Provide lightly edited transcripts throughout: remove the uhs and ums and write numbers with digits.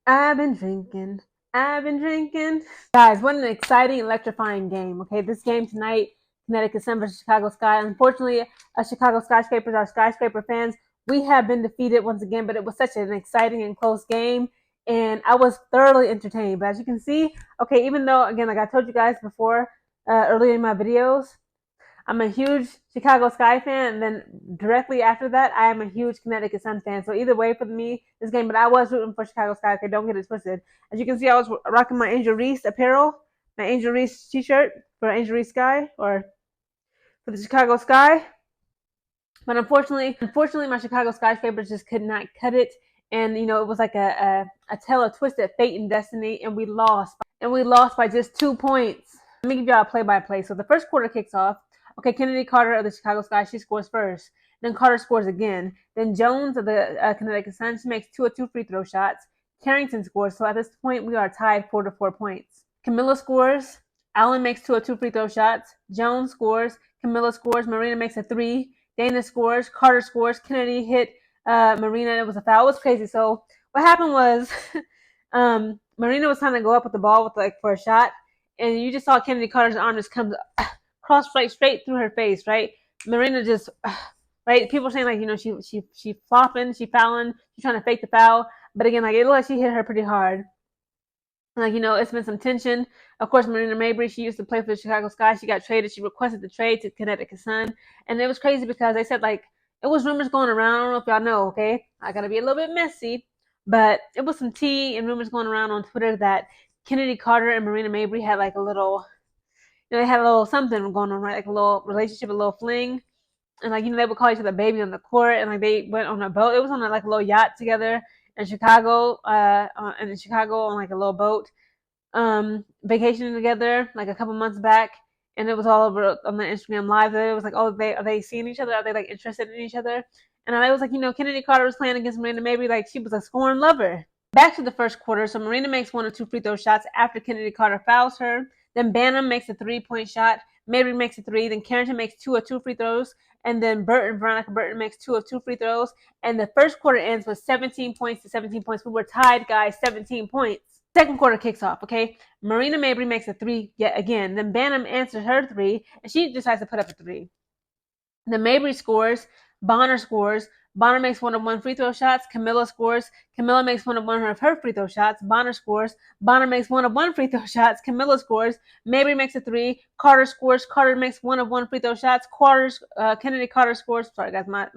I've been drinking. I've been drinking. Guys, what an exciting, electrifying game. Okay, this game tonight, Connecticut Sun versus Chicago Sky. Unfortunately, Chicago Skyscrapers, our skyscraper fans, we have been defeated once again, but it was such an exciting and close game. And I was thoroughly entertained. But as you can see, okay, even though, again, like I told you guys before, earlier in my videos, I'm a huge Chicago Sky fan, and then directly after that, I am a huge Connecticut Sun fan. So either way for me, this game, but I was rooting for Chicago Sky. Okay, don't get it twisted. As you can see, I was rocking my Angel Reese apparel, my Angel Reese T-shirt for Angel Reese Sky or for the Chicago Sky. But unfortunately, my Chicago skyscrapers just could not cut it, and it was like a tale of twisted fate and destiny, and we lost. And we lost by just 2 points. Let me give y'all a play-by-play. So the first quarter kicks off. Okay, Kennedy Carter of the Chicago Sky, she scores first. Then Carter scores again. Then Jones of the Connecticut Sun, she makes 2 of 2 free throw shots. Carrington scores. So at this point, we are tied 4 to 4 points. Camilla scores. Allen makes 2 of 2 free throw shots. Jones scores. Camilla scores. Marina makes a 3. Dana scores. Carter scores. Kennedy hit Marina, and it was a foul. It was crazy. So what happened was Marina was trying to go up with the ball for a shot, and you just saw Kennedy Carter's arm just comes cross straight through her face, right? Marina just right. People saying she flopping, she fouling, she's trying to fake the foul, but again it looked like she hit her pretty hard. It's been some tension. Of course, Marina Mabry, she used to play for the Chicago Sky. She got traded. She requested the trade to Connecticut Sun, and it was crazy because they said it was rumors going around. I don't know if y'all know. Okay, I gotta be a little bit messy, but it was some tea and rumors going around on Twitter that Kennedy Carter and Marina Mabry had a little, they had a little something going on, right? Like a little relationship, a little fling, and they would call each other baby on the court, and they went on a boat. It was on a little yacht together in Chicago, in Chicago on a little boat, vacationing together a couple months back, and it was all over on the Instagram live. It was oh, are they seeing each other? Are they interested in each other? And I was Kennedy Carter was playing against Marina Mabry she was a scorned lover. Back to the first quarter, so Marina makes 1 or 2 free throw shots after Kennedy Carter fouls her. Then Banham makes a 3-point shot. Mabry makes a 3. Then Carrington makes 2 of 2 free throws. And then Veronica Burton makes 2 of 2 free throws. And the first quarter ends with 17 points to 17 points. We were tied, guys, 17 points. Second quarter kicks off, okay? Marina Mabry makes a 3 yet again. Then Banham answers her 3, and she decides to put up a 3. Then Mabry scores. Bonner scores. Bonner makes 1 of 1 free throw shots. Camilla scores. Camilla makes 1 of 1 of her free throw shots. Bonner scores. Bonner makes 1 of 1 free throw shots. Camilla scores. Mabry makes a 3. Carter scores. Carter makes 1 of 1 free throw shots. Kennedy Carter scores. Sorry, guys, my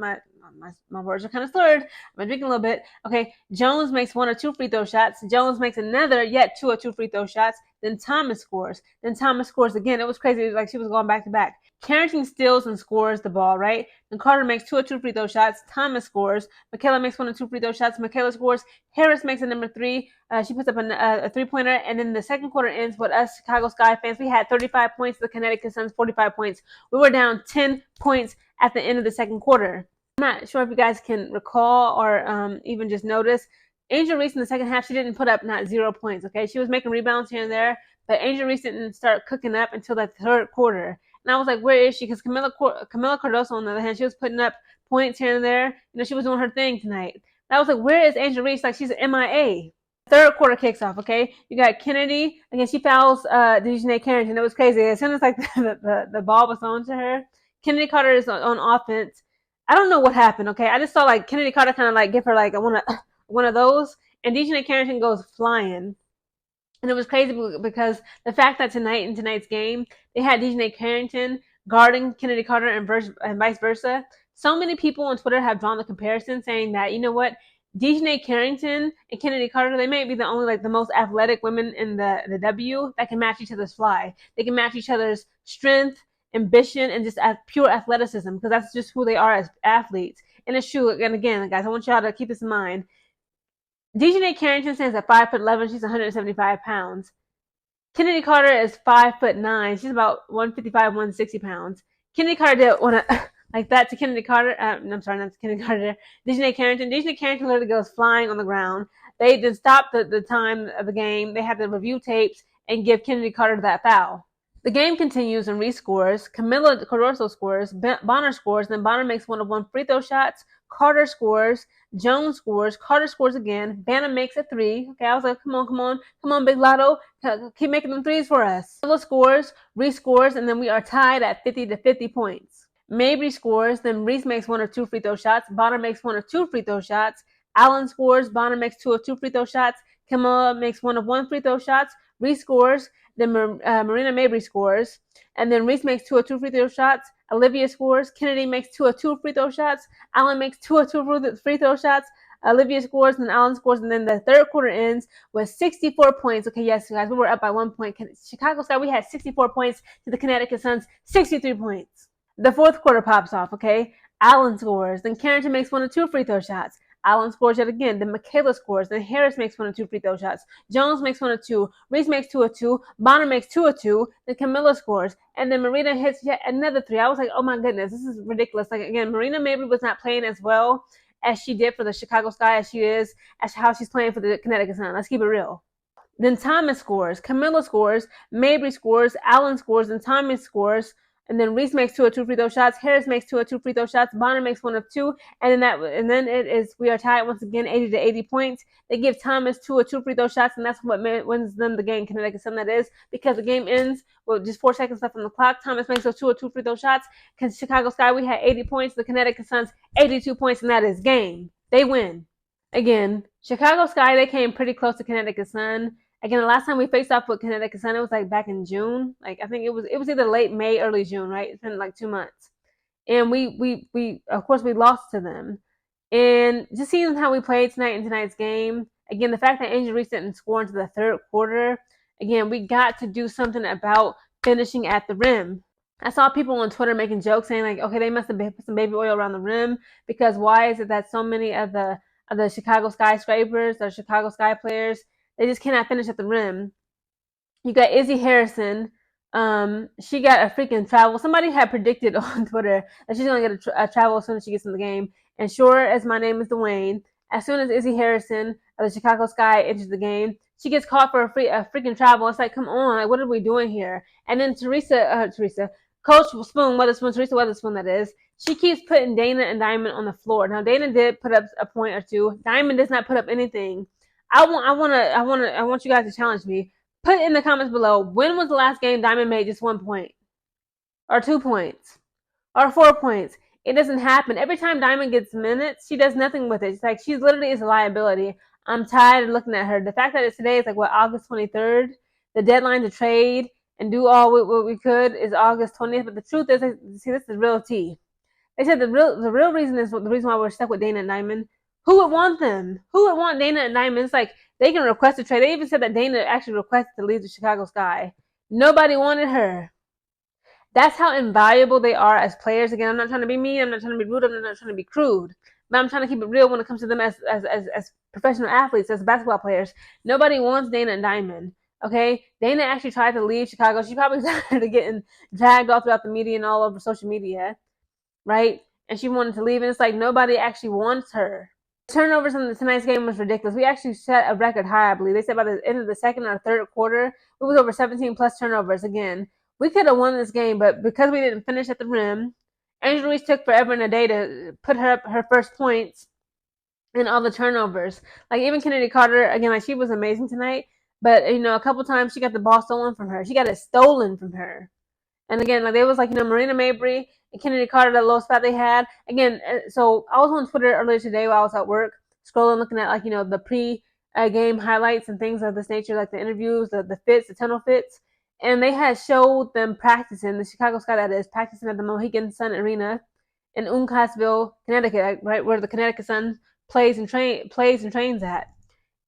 words are kind of slurred. I've been drinking a little bit. Okay, Jones makes 1 or 2 free throw shots. Jones makes another, yet 2 or 2 free throw shots. Then Thomas scores. Then Thomas scores again. It was crazy. It was she was going back to back. Carrington steals and scores the ball, right? Then Carter makes 2 or 2 free throw shots. Thomas scores. Michaela makes 1 or 2 free throw shots. Michaela scores. Harris makes a number 3. She puts up a 3-pointer. And then the second quarter ends with us Chicago Sky fans. We had 35 points. The Connecticut Sun's 45 points. We were down 10 points at the end of the second quarter. I'm not sure if you guys can recall or even just notice. Angel Reese in the second half, she didn't put up not 0 points, okay? She was making rebounds here and there, but Angel Reese didn't start cooking up until the third quarter. And I was like, where is she? Because Camila Cardoso, on the other hand, she was putting up points here and there. She was doing her thing tonight. And I was like, where is Angel Reese? She's an MIA. Third quarter kicks off, okay? You got Kennedy. Again, she fouls Dejanay Carrington. It was crazy. As soon as the ball was thrown to her, Kennedy Carter is on offense. I don't know what happened, okay? I just saw Kennedy Carter kind of give her one of those, and Dejanay Carrington goes flying. And it was crazy because the fact that in tonight's game, they had Dejanay Carrington guarding Kennedy Carter and vice versa. So many people on Twitter have drawn the comparison saying that, you know what, Dejanay Carrington and Kennedy Carter, they may be the only the most athletic women in the W that can match each other's fly. They can match each other's strength, ambition, and just pure athleticism, because that's just who they are as athletes. And it's true. And again, guys, I want y'all to keep this in mind. Dejanay Carrington stands at 5'11". She's 175 pounds. Kennedy Carter is 5'9". She's about 155, 160 pounds. Kennedy Carter did want to like that to Kennedy Carter. I'm sorry, not to Kennedy Carter. Dejanay Carrington. Dejanay Carrington literally goes flying on the ground. They just stopped the time of the game. They had to review tapes and give Kennedy Carter that foul. The game continues and Reese scores. Camilla Caruso scores. Bonner scores. Then Bonner makes 1 of 1 free throw shots. Carter scores. Jones scores. Carter scores again. Banner makes a 3. Okay, I was like, come on, Big Lotto. Keep making them 3s for us. Miller scores, Reese scores, and then we are tied at 50 points. Mabry scores, then Reese makes 1 or 2 free throw shots. Bonner makes 1 or 2 free throw shots. Allen scores. Bonner makes 2 of 2 free throw shots. Camilla makes 1 of 1 free throw shots. Reese scores. Then Marina Mabry scores. And then Reese makes 2 of 2 free throw shots. Olivia scores. Kennedy makes 2 of 2 free throw shots. Allen makes 2 of 2 free throw shots. Olivia scores, and then Allen scores, and then the third quarter ends with 64 points. Okay, yes, guys, we were up by 1 point. Chicago Sky, we had 64 points to the Connecticut Sun's 63 points. The fourth quarter pops off, okay? Allen scores. Then Carrington makes 1 of 2 free throw shots. Allen scores yet again. Then Michaela scores. Then Harris makes 1 of 2 free throw shots. Jones makes 1 of 2. Reese makes 2 of 2. Bonner makes 2 of 2. Then Camilla scores. And then Marina hits yet another 3. I was like, oh my goodness, this is ridiculous. Like, again, Marina Mabry was not playing as well as she did for the Chicago Sky as she is, as how she's playing for the Connecticut Sun. Let's keep it real. Then Thomas scores. Camilla scores. Mabry scores. Allen scores. And Thomas scores. And then Reese makes 2 of 2 free throw shots. Harris makes 2 of 2 free throw shots. Bonner makes 1 of 2. And then it is, we are tied once again, 80 points. They give Thomas 2 of 2 free throw shots, and that's what wins them the game. Connecticut Sun, that is, because the game ends with just 4 seconds left on the clock. Thomas makes those 2 of 2 free throw shots. Because Chicago Sky, we had 80 points. The Connecticut Sun's 82 points, and that is game. They win. Again, Chicago Sky, they came pretty close to Connecticut Sun. Again, the last time we faced off with Connecticut Sun, it was like back in June. Like, I think it was either late May, early June, right? It's been like 2 months. And we of course we lost to them. And just seeing how we played tonight in tonight's game, again, the fact that Angel Reese didn't score into the third quarter, again, we got to do something about finishing at the rim. I saw people on Twitter making jokes saying like, okay, they must have put some baby oil around the rim, because why is it that so many of the Chicago skyscrapers, the Chicago Sky players, they just cannot finish at the rim? You got Izzy Harrison. She got a freaking travel. Somebody had predicted on Twitter that she's going to get a travel as soon as she gets in the game. And sure as my name is Dwayne, as soon as Izzy Harrison of the Chicago Sky enters the game, she gets caught for a freaking travel. It's like, come on, like, what are we doing here? And then Coach Spoon, Teresa Weatherspoon, that is, she keeps putting Dana and Diamond on the floor. Now, Dana did put up a point or two. Diamond does not put up anything. I want you guys to challenge me. Put in the comments below, when was the last game Diamond made just 1 point? Or 2 points? Or 4 points? It doesn't happen. Every time Diamond gets minutes, she does nothing with it. It's like, she literally is a liability. I'm tired of looking at her. The fact that it's today is like, what, August 23rd? The deadline to trade and do all what we could is August 20th. But the truth is, see, this is real tea. They said the real reason is the reason why we're stuck with Dana and Diamond. Who would want them? Who would want Dana and Diamond? It's like, they can request a trade. They even said that Dana actually requested to leave the Chicago Sky. Nobody wanted her. That's how invaluable they are as players. Again, I'm not trying to be mean. I'm not trying to be rude. I'm not trying to be crude. But I'm trying to keep it real when it comes to them as professional athletes, as basketball players. Nobody wants Dana and Diamond. Okay? Dana actually tried to leave Chicago. She probably tired of getting dragged all throughout the media and all over social media. Right? And she wanted to leave. And it's like, nobody actually wants her. Turnovers in tonight's game was ridiculous. We actually set a record high, I believe. They said by the end of the second or third quarter, it was over 17 plus turnovers. Again, we could have won this game, but because we didn't finish at the rim, Angel Reese took forever and a day to put her first points and all the turnovers. Like, even Kennedy Carter, again, like, she was amazing tonight, but, a couple times she got the ball stolen from her. She got it stolen from her. And again, like, they was like, Marina Mabry and Kennedy Carter, that little spot they had. Again, so I was on Twitter earlier today while I was at work, scrolling, looking at, like, the pre-game highlights and things of this nature, like the interviews, the fits, the tunnel fits. And they had showed them practicing, the Chicago Sky, that is, practicing at the Mohegan Sun Arena in Uncasville, Connecticut, right, where the Connecticut Sun plays and trains at.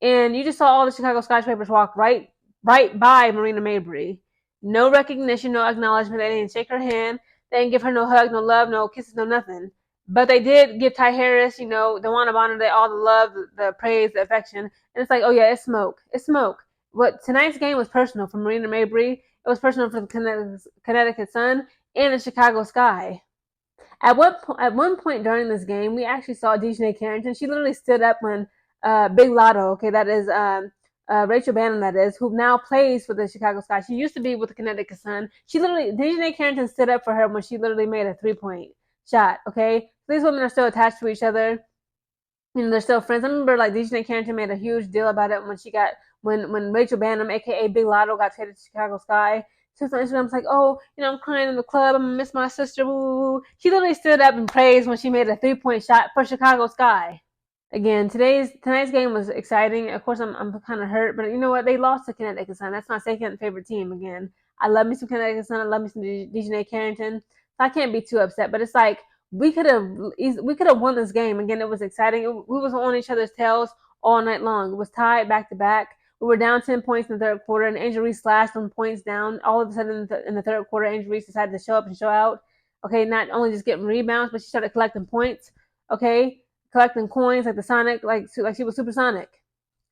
And you just saw all the Chicago skyscrapers walk right by Marina Mabry. No recognition, no acknowledgement. They didn't shake her hand. They didn't give her no hug, no love, no kisses, no nothing. But they did give Ty Harris, DeWanna Bonner, all the love, the praise, the affection. And it's like, oh yeah, it's smoke. It's smoke. But tonight's game was personal for Marina Mabry. It was personal for the Connecticut Sun and the Chicago Sky. At one point during this game, we actually saw DJ Carrington. She literally stood up when Big Lotto, okay, that is Rachel Bannon, that is, who now plays for the Chicago Sky. She used to be with the Connecticut Sun. DJ Carrington stood up for her when she literally made a 3-point shot, okay? These women are still attached to each other. They're still friends. I remember like DJ Carrington made a huge deal about it when Rachel Bannum, aka Big Lotto, got traded to Chicago Sky. She was on Instagram, like, oh, I'm crying in the club. I'm gonna miss my sister. Woo. She literally stood up and praised when she made a 3-point shot for Chicago Sky. Again, tonight's game was exciting. Of course, I'm kind of hurt, but you know what? They lost to Connecticut Sun. That's my second favorite team. Again, I love me some Connecticut Sun. I love me some DJ Carrington. So I can't be too upset. But it's like we could have won this game. Again, it was exciting. We was on each other's tails all night long. It was tied back to back. We were down 10 points in the third quarter, and Angel Reese slashed 1 points down. All of a sudden, in the third quarter, Angel Reese decided to show up and show out. Okay, not only just getting rebounds, but she started collecting points. Okay, collecting coins like the Sonic, like she was Supersonic.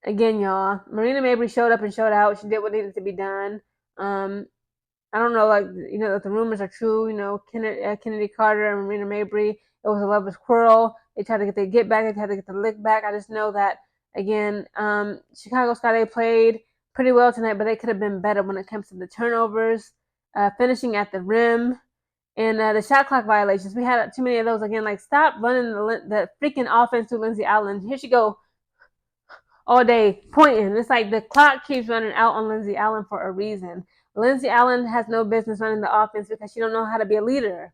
Again, y'all, Marina Mabry showed up and showed out. She did what needed to be done. I don't know, like, if the rumors are true. Kennedy Carter and Marina Mabry, it was a lovers quarrel. They tried to get their get back. They tried to get the lick back. I just know that, again, Chicago Sky, they played pretty well tonight, but they could have been better when it comes to the turnovers, finishing at the rim, and the shot clock violations. We had too many of those. Again, like, stop running the freaking offense to Lindsay Allen. Here she go all day pointing. It's like the clock keeps running out on Lindsay Allen for a reason. Lindsay Allen has no business running the offense because she don't know how to be a leader.